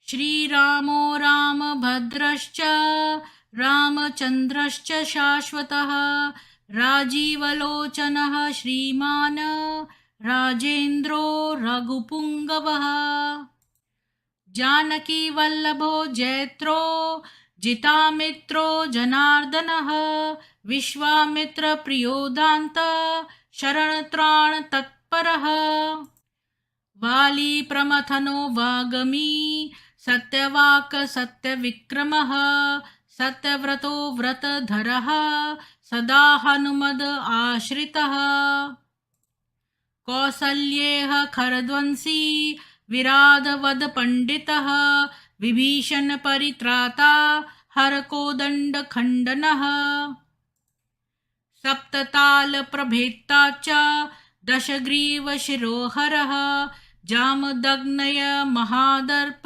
श्रीरामो रामभद्रश्च रामचन्द्रश्च शाश्वतः राजीवलोचनः श्रीमान् राजेन्द्रो रघुपुङ्गवः जानकीवल्लभो जयत्रो जितामित्रो जनार्दनः विश्वामित्रप्रियो दान्त शरणत्राणतत्परः वाली प्रमथनो वागमी सत्यवाक् सत्यविक्रमः सत्यव्रतो व्रतधरः सदा हनुमद आश्रितः कौसल्येह खरध्वंसी विराधवद पंडितः विभीषण परित्राता हरकोदंड खंडनः सप्तताल प्रभेत्ता च दशग्रीव शिरोहरः जामदग्नय महादर्प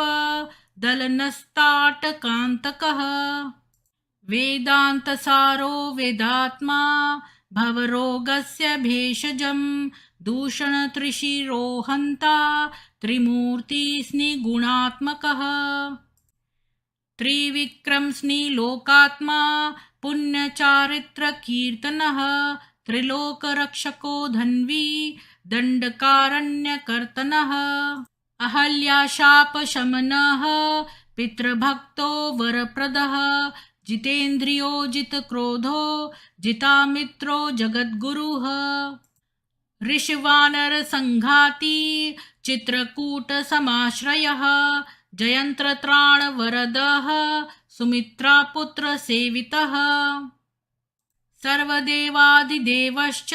दलनस्ताटकान्तकः वेदान्तसारो वेदात्मा भवरोगस्य भेषजं दूषणत्रिशिरोहन्ता त्रिमूर्तिस्निगुणात्मकः त्रिविक्रमस्निलोकात्मा पुण्यचारित्रकीर्तनः त्रिलोकरक्षको धन्वी दण्डकारण्यकर्तनः अहल्याशापशमनः पितृभक्तो वरप्रदः जितेन्द्रियो जितक्रोधो जितामित्रो जगद्गुरुः ऋषिवानरसङ्घाती चित्रकूटसमाश्रयः जयन्त्रत्राणवरदः सुमित्रापुत्रसेवितः सर्वदेवादिदेवश्च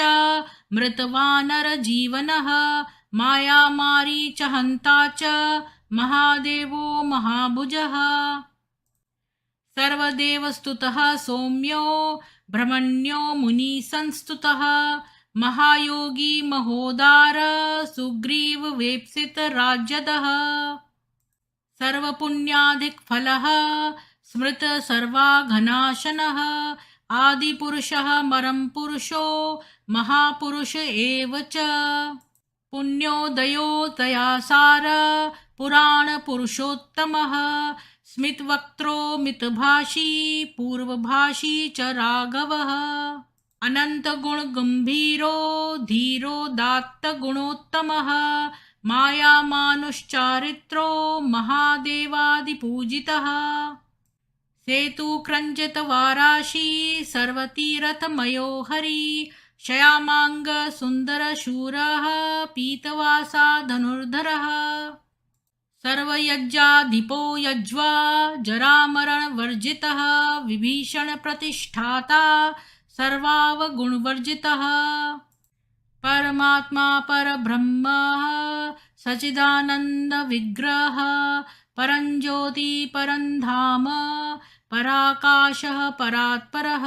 मृतवानरजीवनः मायामारीचहन्ता च महादेवो महाभुजः सर्वदेवस्तुतः सौम्यो ब्रह्मण्यो मुनिसंस्तुतः महायोगी महोदार सुग्रीववेप्सितराज्यदः सर्वपुण्याधिकफलः स्मृत सर्वाघनाशनः आदिपुरुषः परमपुरुषो महापुरुष एव च पुण्योदयो दयासार पुराणपुरुषोत्तमः स्मितवक्त्रो मितभाषी पूर्वभाषी च राघवः अनन्तगुणगम्भीरो धीरोदात्तगुणोत्तमः मायामानुश्चारित्रो महादेवादिपूजितः सेतुक्रञ्जितवाराशी सर्वतीरथमयो हरि शयामाङ्ग सुन्दरशूरः पीतवासा धनुर्धरः सर्वयज्ञाधिपो यज्वा जरामरणवर्जितः विभीषणप्रतिष्ठाता सर्वावगुणवर्जितः परमात्मा परब्रह्म सच्चिदानन्दविग्रहः परञ्ज्योति परन्धाम पराकाशः परात्परः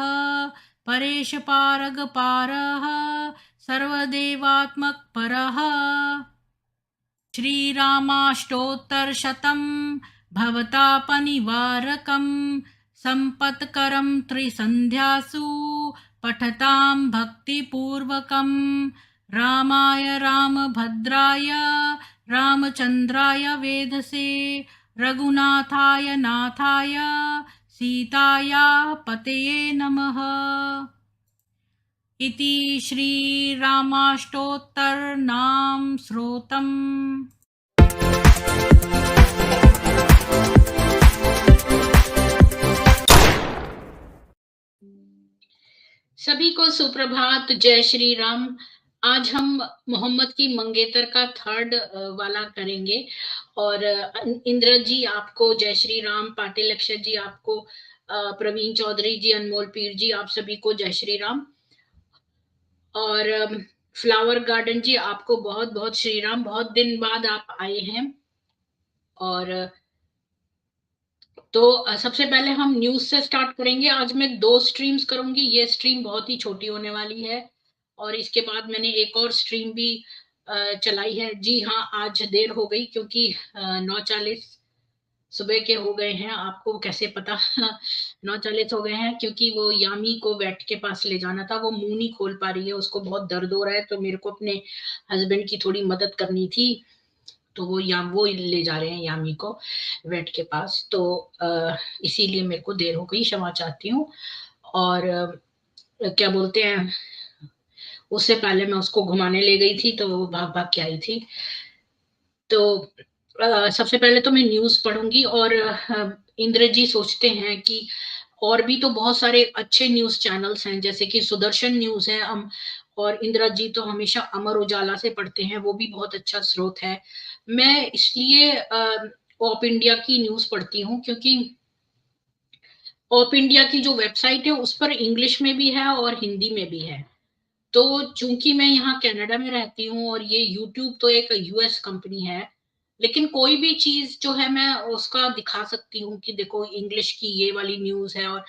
परेशपारगपारः सर्वदेवात्मक परः श्रीरामाष्टोत्तरशतं भवतापनिवारकं सम्पत्करं त्रिसन्ध्यासु पठतां भक्तिपूर्वकं रामाय रामभद्राय रामचन्द्राय वेधसे रघुनाथाय नाथाय सीताया पतये नमः। इति श्रीरामाष्टोत्तरनाम श्रोतम्। सभी को सुप्रभात, जय श्री राम। आज हम मोहम्मद की मंगेतर का थर्ड वाला करेंगे और इंद्र जी आपको जय श्री राम, पाटिल अक्षर जी आपको, प्रवीण चौधरी जी, अनमोल पीर जी, आप सभी को जय श्री राम। और फ्लावर गार्डन जी आपको बहुत बहुत श्री राम, बहुत दिन बाद आप आए हैं। और तो सबसे पहले हम न्यूज से स्टार्ट करेंगे। आज मैं 2 स्ट्रीम्स करूंगी, ये स्ट्रीम बहुत ही छोटी होने वाली है और इसके बाद मैंने एक और स्ट्रीम भी चलाई है। जी हाँ, आज देर हो गई क्योंकि 9:40 सुबह के हो गए हैं। आपको कैसे पता 9:40 हो गए हैं? क्योंकि वो यामी को वेट के पास ले जाना था, वो मुंह नहीं खोल पा रही है, उसको बहुत दर्द हो रहा है, तो मेरे को अपने हस्बैंड की थोड़ी मदद करनी थी। तो वो ले जा रहे हैं यामी को वेट के पास। तो इसीलिए मेरे को देर हो गई, क्षमा चाहती हूँ। और क्या बोलते हैं, उससे पहले मैं उसको घुमाने ले गई थी तो वो भाग भाग के आई थी। तो सबसे पहले तो मैं न्यूज पढ़ूंगी। और इंद्र जी सोचते हैं कि और भी तो बहुत सारे अच्छे न्यूज चैनल्स हैं, जैसे कि सुदर्शन न्यूज है। और इंदिरा जी तो हमेशा अमर उजाला से पढ़ते हैं, वो भी बहुत अच्छा स्रोत है। मैं इसलिए ऑप इंडिया की न्यूज पढ़ती हूँ, क्योंकि ऑप इंडिया की जो वेबसाइट है उस पर इंग्लिश में भी है और हिंदी में भी है। तो चूंकि मैं यहाँ कनाडा में रहती हूँ और ये यूट्यूब तो एक यूएस कंपनी है, लेकिन कोई भी चीज जो है मैं उसका दिखा सकती हूँ कि देखो इंग्लिश की ये वाली न्यूज है। और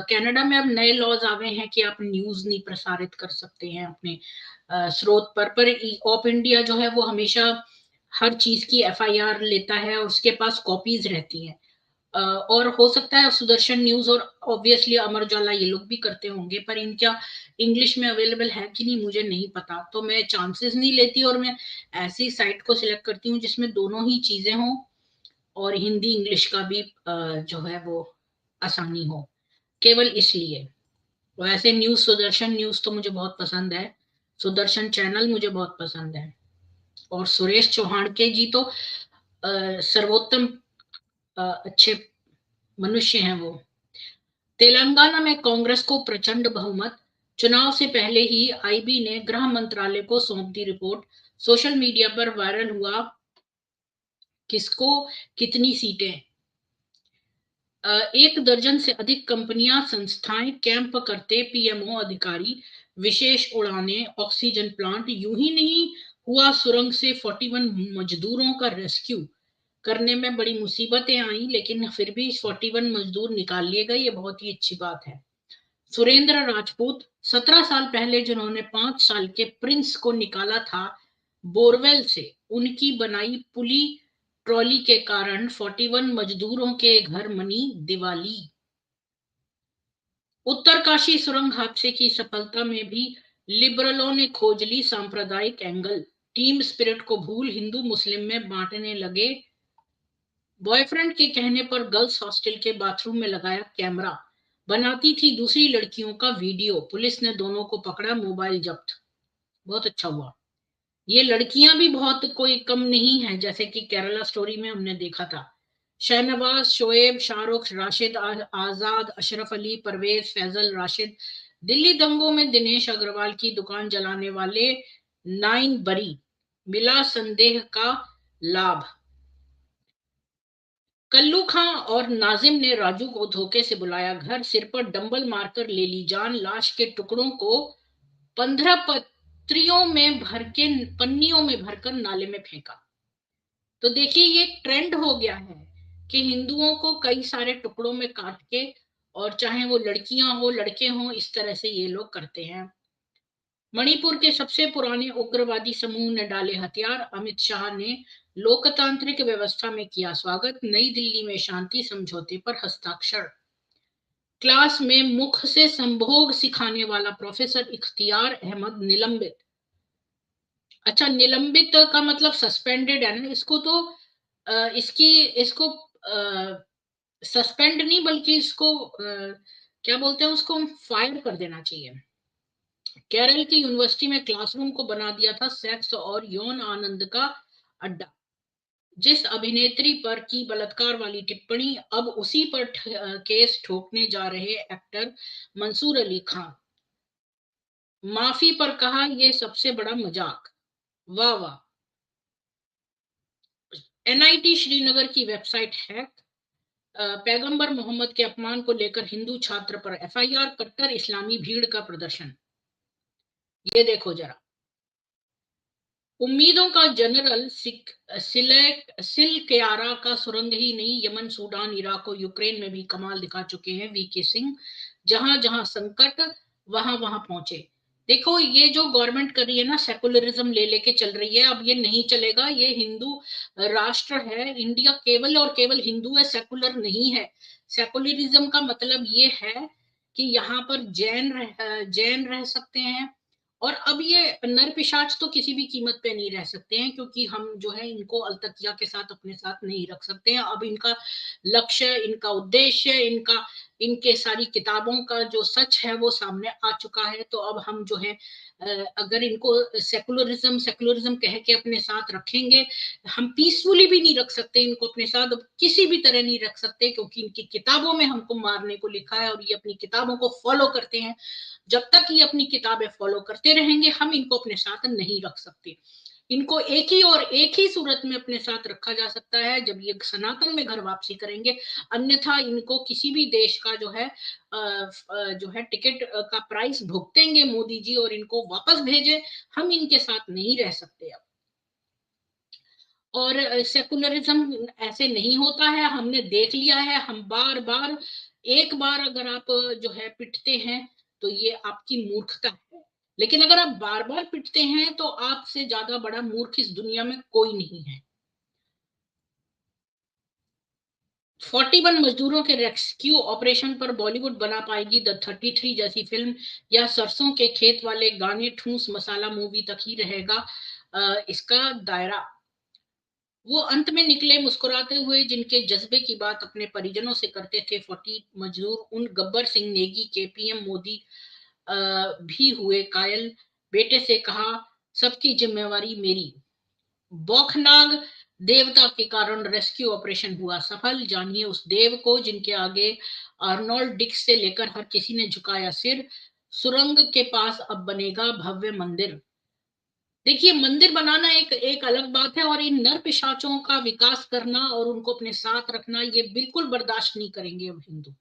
कनाडा में अब नए लॉज आ गए हैं कि आप न्यूज नहीं प्रसारित कर सकते हैं अपने स्रोत पर ऑप इंडिया जो है वो हमेशा हर चीज की एफआईआर लेता है और उसके पास कॉपीज रहती हैं। और हो सकता है सुदर्शन न्यूज और ऑब्वियसली अमर उजाला ये लोग भी करते होंगे, पर इनका इंग्लिश में अवेलेबल है कि नहीं मुझे नहीं पता। तो मैं चांसेस नहीं लेती और मैं ऐसी साइट को सिलेक्ट करती हूँ जिसमें दोनों ही चीजें हों और हिंदी इंग्लिश का भी जो है वो आसानी हो, केवल इसलिए। वैसे न्यूज सुदर्शन न्यूज तो मुझे बहुत पसंद है, सुदर्शन चैनल मुझे बहुत पसंद है। और सुरेश चौहान के जी तो सर्वोत्तम अच्छे मनुष्य हैं वो। तेलंगाना में कांग्रेस को प्रचंड बहुमत, चुनाव से पहले ही आईबी ने गृह मंत्रालय को सौंप दी रिपोर्ट। सोशल मीडिया पर वायरल हुआ किसको कितनी सीटें। 1 दर्जन से अधिक कंपनियां संस्थाएं कैंप करते पीएमओ अधिकारी, विशेष उड़ानें, ऑक्सीजन प्लांट। यूं ही नहीं हुआ सुरंग से 41 मजदूरों का रेस्क्यू करने में बड़ी मुसीबतें आई, लेकिन फिर भी 41 मजदूर निकाल लिए गए, ये बहुत ही अच्छी बात है। सुरेंद्र राजपूत 17 साल पहले जिन्होंने 5 साल के प्रिंस को निकाला था बोरवेल से, उनकी बनाई पुली ट्रॉली के कारण 41 मजदूरों के घर मनी दिवाली। उत्तरकाशी सुरंग हादसे की सफलता में भी लिबरलों ने खोज ली सांप्रदायिक एंगल। टीम स्पिरिट को भूल हिंदू मुस्लिम में बांटने लगे। बॉयफ्रेंड के कहने पर गर्ल्स हॉस्टल के बाथरूम में लगाया कैमरा, बनाती थी दूसरी लड़कियों का वीडियो। पुलिस ने दोनों को पकड़ा, मोबाइल जब्त। बहुत अच्छा हुआ। ये लड़कियां भी बहुत कोई कम नहीं है, जैसे कि केरला स्टोरी में हमने देखा था। शहनवाज, शोएब, शाहरुख, राशिद आजाद, अशरफ अली, परवेज, फैजल, राशिद। दिल्ली दंगों में दिनेश अग्रवाल की दुकान जलाने वाले 9 बरी, मिला संदेह का लाभ। कल्लू खां और नाजिम ने राजू को धोखे से बुलाया घर, सिर पर डंबल मारकर ले ली जान। लाश के टुकड़ों को 15 पन्नियों में भरकर नाले में फेंका। तो देखिए ये ट्रेंड हो गया है कि हिंदुओं को कई सारे टुकड़ों में काट के, और चाहे वो लड़कियां हो लड़के हो, इस तरह से ये लोग करते हैं। मणिपुर के सबसे पुराने उग्रवादी समूह ने डाले हथियार, अमित शाह ने लोकतांत्रिक व्यवस्था में किया स्वागत। नई दिल्ली में शांति समझौते पर हस्ताक्षर। क्लास में मुख से संभोग सिखाने वाला प्रोफेसर इख्तियार अहमद निलंबित। अच्छा, निलंबित का मतलब सस्पेंडेड है ना, इसको तो इसको सस्पेंड नहीं बल्कि इसको क्या बोलते हैं, उसको फायर कर देना चाहिए। केरल की यूनिवर्सिटी में क्लासरूम को बना दिया था सेक्स और यौन आनंद का अड्डा। जिस अभिनेत्री पर की बलात्कार वाली टिप्पणी, अब उसी पर केस ठोकने जा रहे एक्टर मंसूर अली खान। माफी पर कहा यह सबसे बड़ा मजाक। वाह वाह। एनआईटी श्रीनगर की वेबसाइट हैक, पैगंबर मोहम्मद के अपमान को लेकर हिंदू छात्र पर एफआईआर, कट्टर इस्लामी भीड़ का प्रदर्शन। ये देखो जरा, उम्मीदों का जनरल सिलक्यारा का सुरंग ही नहीं, यमन, सूडान, इराक और यूक्रेन में भी कमाल दिखा चुके हैं वीके सिंह। जहां जहां संकट वहां वहां पहुंचे। देखो ये जो गवर्नमेंट कर रही है ना, सेकुलरिज्म ले लेके चल रही है, अब ये नहीं चलेगा। ये हिंदू राष्ट्र है, इंडिया केवल और केवल हिंदू है, सेकुलर नहीं है। सेकुलरिज्म का मतलब ये है कि यहाँ पर जैन रह सकते हैं और अब ये नर पिशाच तो किसी भी कीमत पे नहीं रह सकते हैं, क्योंकि हम जो है इनको अलतकिया के साथ अपने साथ नहीं रख सकते हैं। अब इनका लक्ष्य, इनका उद्देश्य, इनके सारी किताबों का जो सच है वो सामने आ चुका है। तो अब हम जो है अगर इनको सेकुलरिज्म कह के अपने साथ रखेंगे, हम पीसफुली भी नहीं रख सकते इनको अपने साथ, किसी भी तरह नहीं रख सकते, क्योंकि इनकी किताबों में हमको मारने को लिखा है और ये अपनी किताबों को फॉलो करते हैं। जब तक ये अपनी किताबें फॉलो करते रहेंगे, हम इनको अपने साथ नहीं रख सकते। इनको एक ही सूरत में अपने साथ रखा जा सकता है, जब ये सनातन में घर वापसी करेंगे। अन्यथा इनको किसी भी देश का जो है टिकट का प्राइस भुगतेंगे मोदी जी और इनको वापस भेजे। हम इनके साथ नहीं रह सकते अब। और सेकुलरिज्म ऐसे नहीं होता है, हमने देख लिया है। हम बार बार, एक बार अगर आप जो है पिटते हैं तो ये आपकी मूर्खता है, लेकिन अगर आप बार बार पिटते हैं तो आपसे ज्यादा बड़ा मूर्ख इस दुनिया में कोई नहीं है। 41 मजदूरों के रेस्क्यू ऑपरेशन पर बॉलीवुड बना पाएगी द 33 जैसी फिल्म, या सरसों के खेत वाले गाने ठूस मसाला मूवी तक ही रहेगा इसका दायरा। वो अंत में निकले मुस्कुराते हुए, जिनके जज्बे की बात अपने परिजनों से करते थे 40 मजदूर, उन गब्बर सिंह नेगी के पीएम मोदी भी हुए कायल। बेटे से कहा, सबकी जिम्मेवारी मेरी। बौखनाग देवता के कारण रेस्क्यू ऑपरेशन हुआ सफल। जानिए उस देव को जिनके आगे आर्नोल्ड डिक्स से लेकर हर किसी ने झुकाया सिर। सुरंग के पास अब बनेगा भव्य मंदिर। देखिए, मंदिर बनाना एक एक अलग बात है, और इन नर पिशाचों का विकास करना और उनको अपने साथ रखना ये बिल्कुल बर्दाश्त नहीं करेंगे अब हिंदू।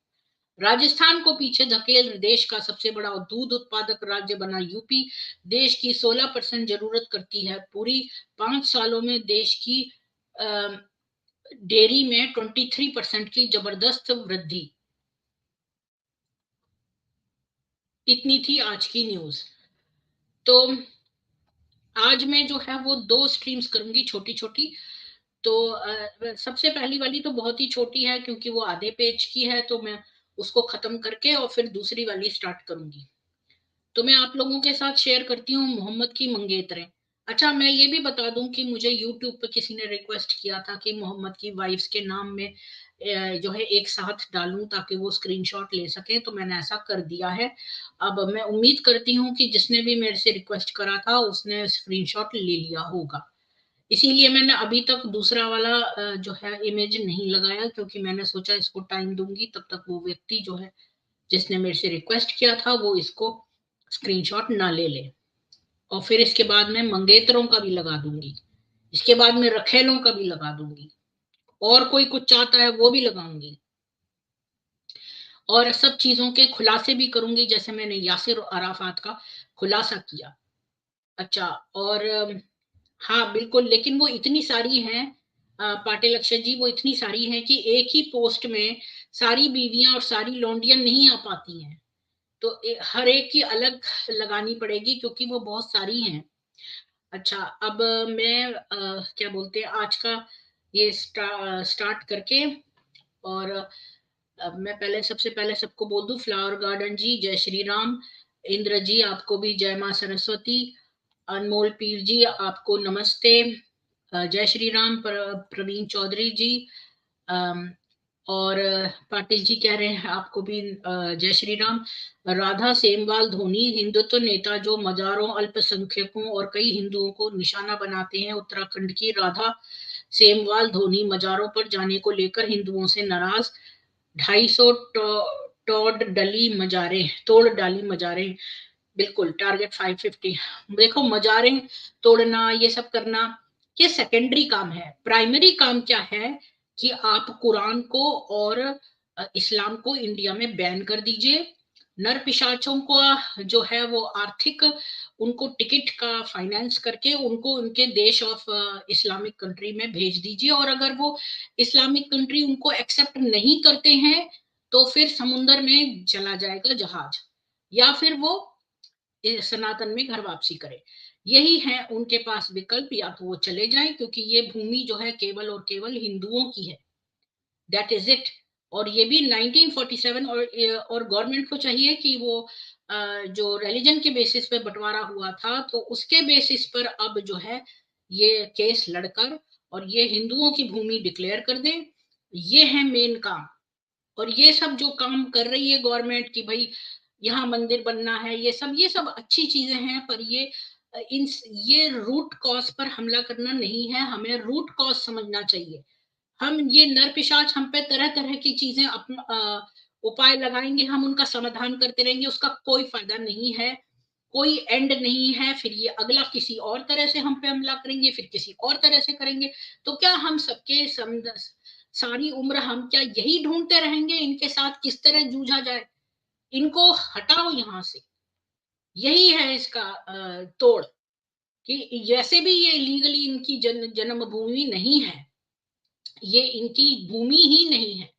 राजस्थान को पीछे धकेल देश का सबसे बड़ा दूध उत्पादक राज्य बना यूपी। देश की 16% जरूरत करती है पूरी। 5 सालों में देश की डेयरी में 23% की जबरदस्त वृद्धि। इतनी थी आज की न्यूज। तो आज मैं जो है वो 2 स्ट्रीम्स करूंगी छोटी छोटी। तो सबसे पहली वाली तो बहुत ही छोटी है, क्योंकि वो आधे पेज की है, तो मैं उसको खत्म करके और फिर दूसरी वाली स्टार्ट करूंगी। तो मैं आप लोगों के साथ शेयर करती हूँ मोहम्मद की मंगेतरें। अच्छा, मैं ये भी बता दूं कि मुझे यूट्यूब पे किसी ने रिक्वेस्ट किया था कि मोहम्मद की वाइफ्स के नाम में जो है एक साथ डालूं ताकि वो स्क्रीनशॉट ले सके, तो मैंने ऐसा कर दिया है। अब मैं उम्मीद करती हूँ कि जिसने भी मेरे से रिक्वेस्ट करा था उसने स्क्रीनशॉट ले लिया होगा। इसीलिए मैंने अभी तक दूसरा वाला जो है इमेज नहीं लगाया, क्योंकि मैंने सोचा इसको टाइम दूंगी तब तक वो व्यक्ति जो है जिसने मेरे से रिक्वेस्ट किया था वो इसको स्क्रीनशॉट ना ले ले। और फिर इसके बाद में मंगेतरों का भी लगा दूंगी, इसके बाद में रखेलों का भी लगा दूंगी, और कोई कुछ चाहता है वो भी लगाऊंगी, और सब चीजों के खुलासे भी करूंगी, जैसे मैंने यासिर अराफात का खुलासा किया। अच्छा, और हाँ बिल्कुल, लेकिन वो इतनी सारी हैं पाटिल अक्षय जी, वो इतनी सारी हैं कि एक ही पोस्ट में सारी बीवियां और सारी लौंडियां नहीं आ पाती हैं। तो हर एक की अलग लगानी पड़ेगी, क्योंकि वो बहुत सारी हैं। अच्छा, अब मैं क्या बोलते हैं आज का ये स्टार्ट करके, और अब मैं पहले सबसे पहले सबको बोल दूं, फ्लावर गार्डन जी जय श्री राम। इंद्र जी आपको भी जय मां सरस्वती। अनमोल पीर जी आपको नमस्ते। जय श्री राम। प्रवीण चौधरी जी और पाटिल जी कह रहे हैं आपको भी जय श्री राम। राधा सेमवाल धोनी, हिंदुत्व नेता जो मजारों, अल्पसंख्यकों और कई हिंदुओं को निशाना बनाते हैं। उत्तराखंड की राधा सेमवाल धोनी मजारों पर जाने को लेकर हिंदुओं से नाराज। 250 तोड़ डाली मजारें। बिल्कुल, टारगेट 550। देखो, मजारें तोड़ना, ये सब करना, ये सेकेंडरी काम है। प्राइमरी काम क्या है कि आप कुरान को और इस्लाम को इंडिया में बैन कर दीजिए। नर पिशाचों को जो है वो आर्थिक, उनको टिकट का फाइनेंस करके उनको उनके देश ऑफ इस्लामिक कंट्री में भेज दीजिए। और अगर वो इस्लामिक कंट्री उनको एक्सेप्ट नहीं करते हैं तो फिर समुंदर में चला जाएगा जहाज, या फिर वो सनातन में घर वापसी करे। यही है उनके पास विकल्प, या तो वो चले जाएं, क्योंकि ये भूमि जो है केवल और केवल हिंदुओं की है। That is it. और ये भी 1947, और गवर्नमेंट को चाहिए कि वो जो रिलीजन के बेसिस पे बंटवारा हुआ था, तो उसके बेसिस पर अब जो है ये केस लड़कर और ये हिंदुओं की भूमि डिक्लेयर कर दें, ये है मेन काम। और ये सब जो काम कर रही है गवर्नमेंट की भाई यहाँ मंदिर बनना है, ये सब अच्छी चीजें हैं, पर ये रूट कॉज पर हमला करना नहीं है, हमें रूट कॉज समझना चाहिए। हम ये नर पिशाच हम पे तरह तरह की चीजें उपाय लगाएंगे, हम उनका समाधान करते रहेंगे, उसका कोई फायदा नहीं है, कोई एंड नहीं है। फिर ये अगला किसी और तरह से हम पे हमला करेंगे, फिर किसी और तरह से करेंगे। तो क्या हम सबके सारी उम्र हम क्या यही ढूंढते रहेंगे इनके साथ किस तरह जूझा जाए? इनको हटाओ यहाँ से। यही है इसका तोड़, कि जैसे भी ये लीगली इनकी जन्मभूमि नहीं है, ये इनकी भूमि ही नहीं है।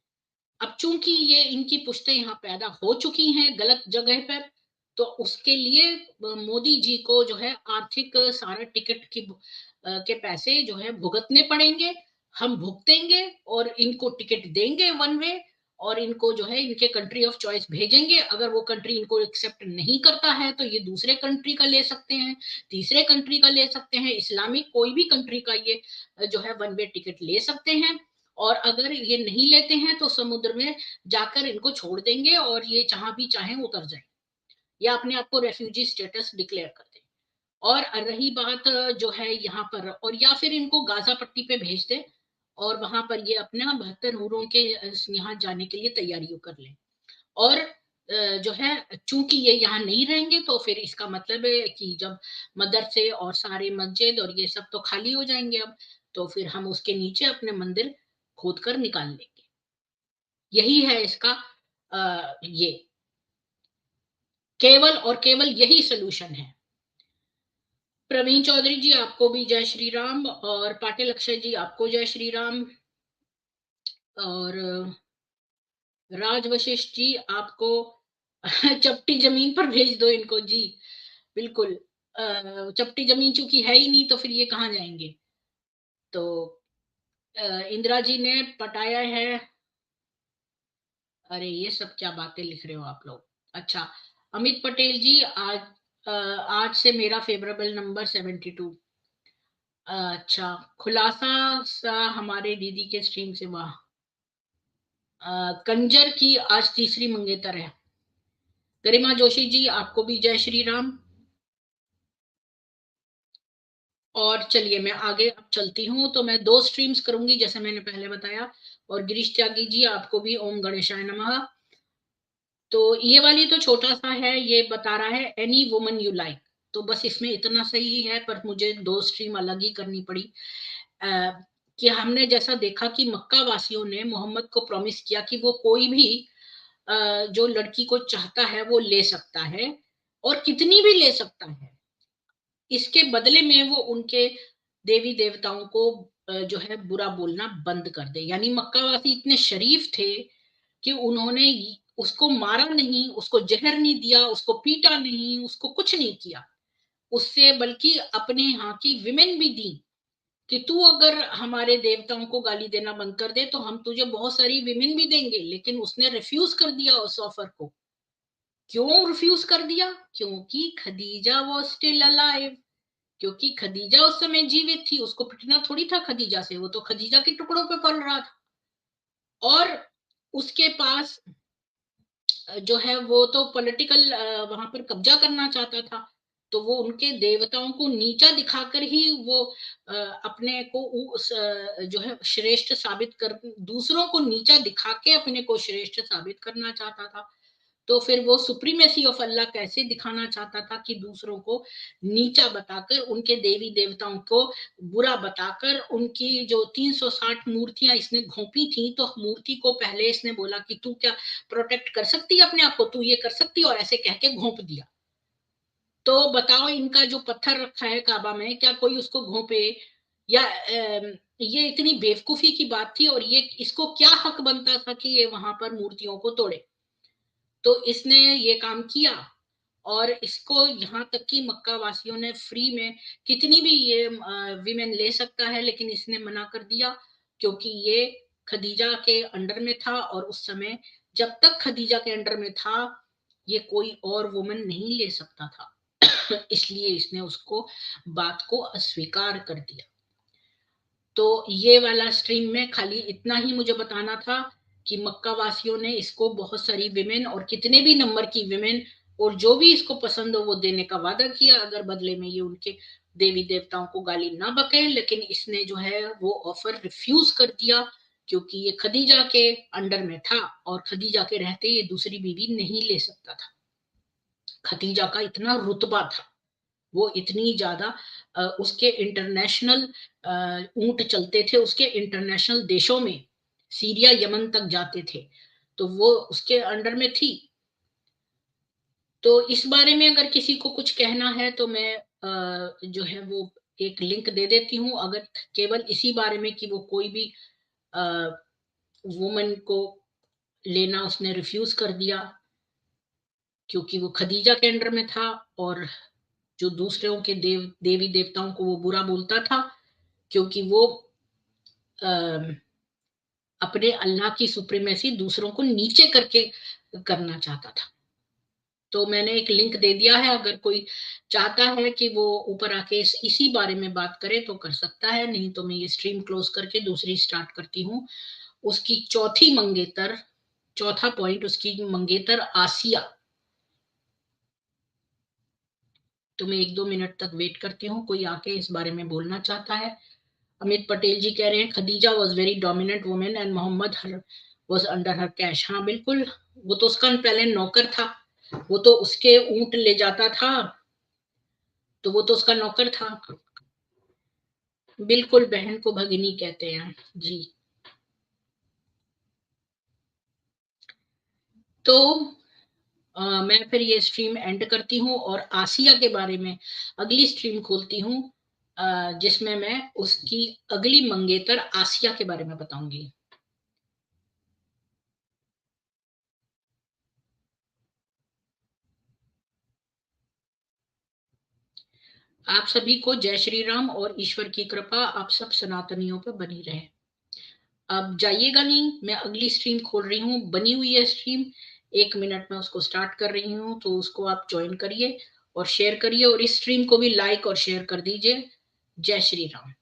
अब चूंकि ये इनकी पुश्तें यहाँ पैदा हो चुकी हैं गलत जगह पर, तो उसके लिए मोदी जी को जो है आर्थिक सारा टिकट के पैसे जो है भुगतने पड़ेंगे। हम भुगतेंगे और इनको टिकट देंगे वन वे, और इनको जो है इनके कंट्री ऑफ चॉइस भेजेंगे। अगर वो कंट्री इनको एक्सेप्ट नहीं करता है तो ये दूसरे कंट्री का ले सकते हैं, तीसरे कंट्री का ले सकते हैं, इस्लामिक कोई भी कंट्री का ये जो है वन वे टिकट ले सकते हैं। और अगर ये नहीं लेते हैं तो समुद्र में जाकर इनको छोड़ देंगे और ये जहां भी चाहे उतर जाए, या अपने आप को रेफ्यूजी स्टेटस डिक्लेयर कर दें। और रही बात जो है यहाँ पर, और या फिर इनको गाजा पट्टी पे भेज दे और वहां पर ये अपना 72 हूरों के यहाँ जाने के लिए तैयारियों कर लें। और जो है चूंकि ये यहाँ नहीं रहेंगे तो फिर इसका मतलब है कि जब मदरसे और सारे मस्जिद और ये सब तो खाली हो जाएंगे अब, तो फिर हम उसके नीचे अपने मंदिर खोद कर निकाल लेंगे। यही है इसका ये केवल और केवल यही सोल्यूशन है। प्रवीण चौधरी जी आपको भी जय श्री राम, और पाटिल अक्षय जी आपको जय श्री राम, और राज वशिष्ठ जी आपको चपटी जमीन पर भेज दो इनको जी। बिल्कुल, चपटी जमीन चूंकि है ही नहीं तो फिर ये कहाँ जाएंगे। तो इंदिरा जी ने पटाया है। अरे ये सब क्या बातें लिख रहे हो आप लोग। अच्छा, अमित पटेल जी आज से मेरा फेवरेबल नंबर 72। अच्छा, खुलासा सा हमारे दीदी के स्ट्रीम से, वाह। कंजर की आज तीसरी मंगेतर है। गरिमा जोशी जी आपको भी जय श्री राम। और चलिए मैं आगे अब चलती हूँ, तो मैं 2 स्ट्रीम्स करूंगी जैसे मैंने पहले बताया। और गिरीश त्यागी जी आपको भी ओम गणेशाय नमः। तो ये वाली तो छोटा सा है, ये बता रहा है एनी वुमन यू लाइक, तो बस इसमें इतना सही है, पर मुझे 2 स्ट्रीम अलग ही करनी पड़ी। कि हमने जैसा देखा कि मक्का वासियों ने मोहम्मद को प्रॉमिस किया कि वो कोई भी जो लड़की को चाहता है वो ले सकता है, और कितनी भी ले सकता है, इसके बदले में वो उनके देवी देवताओं को जो है बुरा बोलना बंद कर दे। यानी मक्का वासी इतने शरीफ थे कि उन्होंने उसको मारा नहीं, उसको जहर नहीं दिया, उसको पीटा नहीं, उसको कुछ नहीं किया उससे, बल्कि अपने यहाँ की विमेन भी दी कि तू अगर हमारे देवताओं को गाली देना बंद कर दे तो हम तुझे बहुत सारी विमेन भी देंगे। लेकिन उसने रिफ्यूज कर दिया उस ऑफर को। क्यों रिफ्यूज कर दिया? क्योंकि खदीजा वॉज स्टिल अलाइव, क्योंकि खदीजा उस समय जीवित थी। उसको पिटना थोड़ी था खदीजा से, वो तो खदीजा के टुकड़ों पे पल रहा था। और उसके पास जो है वो तो पॉलिटिकल वहां पर कब्जा करना चाहता था। तो वो उनके देवताओं को नीचा दिखाकर ही वो अपने को जो है श्रेष्ठ साबित कर, दूसरों को नीचा दिखा के अपने को श्रेष्ठ साबित करना चाहता था। तो फिर वो सुप्रीमेसी ऑफ अल्लाह कैसे दिखाना चाहता था कि दूसरों को नीचा बताकर, उनके देवी देवताओं को बुरा बताकर, उनकी जो 360 मूर्तियां इसने घोंपी थी, तो मूर्ति को पहले इसने बोला कि तू क्या प्रोटेक्ट कर सकती है अपने आप को, तू ये कर सकती है, और ऐसे कह के घोंप दिया। तो बताओ, इनका जो पत्थर रखा है काबा में, क्या कोई उसको घोंपे? या ये इतनी बेवकूफी की बात थी, और ये इसको क्या हक बनता था कि ये वहां पर मूर्तियों को तोड़े? तो इसने ये काम किया। और इसको यहाँ तक कि मक्का वासियों ने फ्री में कितनी भी ये विमेन ले सकता है, लेकिन इसने मना कर दिया, क्योंकि ये खदीजा के अंडर में था। और उस समय जब तक खदीजा के अंडर में था, ये कोई और वुमन नहीं ले सकता था। इसलिए इसने उसको बात को अस्वीकार कर दिया। तो ये वाला स्ट्रीम में खाली इतना ही मुझे बताना था कि मक्का वासियों ने इसको बहुत सारी विमेन और कितने भी नंबर की विमेन और जो भी इसको पसंद हो वो देने का वादा किया, अगर बदले में ये उनके देवी देवताओं को गाली ना बके। लेकिन इसने जो है वो ऑफर रिफ्यूज कर दिया, क्योंकि ये खदीजा के अंडर में था और खदीजा के रहते ये दूसरी बीवी नहीं ले सकता था। खदीजा का इतना रुतबा था, वो इतनी ज्यादा उसके इंटरनेशनल ऊंट चलते थे, उसके इंटरनेशनल देशों में, सीरिया यमन तक जाते थे, तो वो उसके अंडर में थी। तो इस बारे में अगर किसी को कुछ कहना है तो मैं जो है वो एक लिंक दे देती हूँ, अगर केवल इसी बारे में कि वो कोई भी वुमन को लेना उसने रिफ्यूज कर दिया क्योंकि वो खदीजा के अंडर में था, और जो दूसरों के देवी देवताओं को वो बुरा बोलता था क्योंकि वो अपने अल्लाह की सुप्रीमेसी दूसरों को नीचे करके करना चाहता था। तो मैंने एक लिंक दे दिया है, अगर कोई चाहता है कि वो ऊपर आके इसी बारे में बात करे तो कर सकता है, नहीं तो मैं ये स्ट्रीम क्लोज करके दूसरी स्टार्ट करती हूँ। उसकी चौथी मंगेतर, चौथा पॉइंट, उसकी मंगेतर आसिया। तो मैं 1-2 मिनट तक वेट करती हूँ, कोई आके इस बारे में बोलना चाहता है। अमित पटेल जी कह रहे हैं Khadija was very dominant women and Mohammad was under her cash. हाँ बिल्कुल, वो तो उसका पहले नौकर था, वो तो उसके ऊंट ले जाता था, तो वो तो उसका नौकर था। बिल्कुल, बहन को भगिनी कहते हैं जी। तो मैं फिर ये स्ट्रीम एंड करती हूँ और आसिया के बारे में अगली स्ट्रीम खोलती हूँ, जिसमें मैं उसकी अगली मंगेतर आसिया के बारे में बताऊंगी। आप सभी को जय श्री राम और ईश्वर की कृपा आप सब सनातनियों पर बनी रहे। अब जाइएगा नहीं, मैं अगली स्ट्रीम खोल रही हूँ, बनी हुई है स्ट्रीम, 1 मिनट में उसको स्टार्ट कर रही हूँ, तो उसको आप ज्वाइन करिए और शेयर करिए, और इस स्ट्रीम को भी लाइक और शेयर कर दीजिए। जय श्री राम।